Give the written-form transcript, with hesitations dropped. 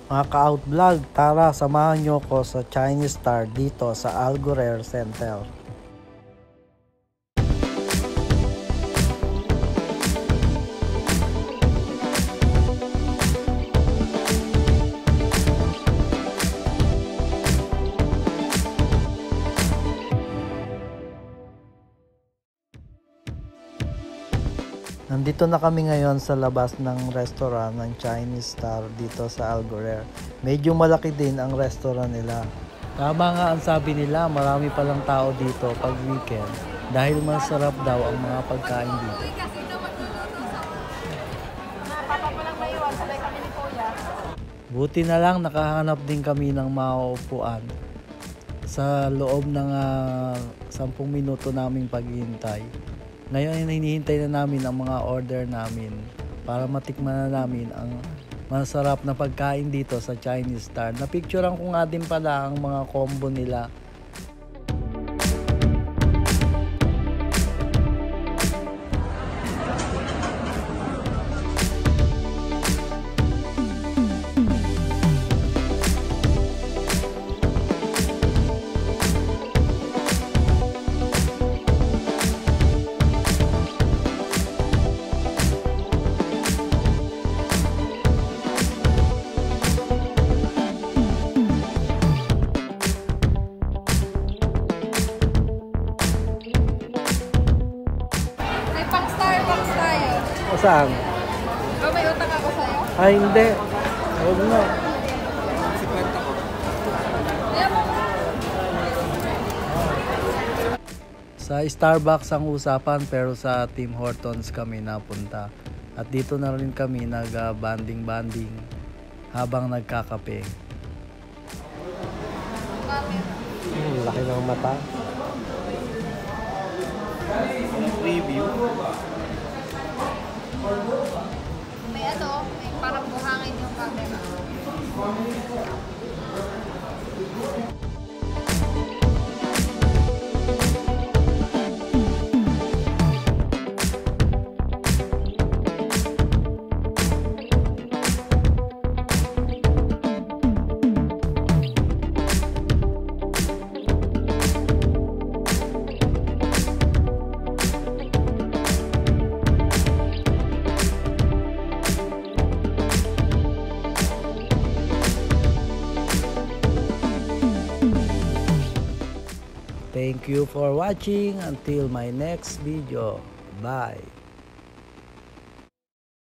Mga ka-out-vlog, tara samahan nyo ko sa Chinese Star dito sa Algurer Center. Nandito na kami ngayon sa labas ng restaurant ng Chinese Star dito sa Algurer. Medyo malaki din ang restaurant nila. Tama nga ang sabi nila, marami palang tao dito pag weekend dahil masarap daw ang mga pagkain dito. Buti na lang nakahanap din kami ng mauupuan sa loob ng 10 minuto naming paghihintay. Ngayon hinihintay na namin ang mga order namin para matikman na namin ang masarap na pagkain dito sa Chinese Star. Napicturean ko nga din pala ang mga combo nila. Saan? May utang ako sa'yo? Ay, hindi. Huwag na. Sa Starbucks ang usapan pero sa Tim Hortons kami napunta. At dito na rin kami nag-banding-banding habang nagkakape. Laki ng mata. Review. May may parang buhangin yung camera. Thank you for watching. Until my next video. Bye.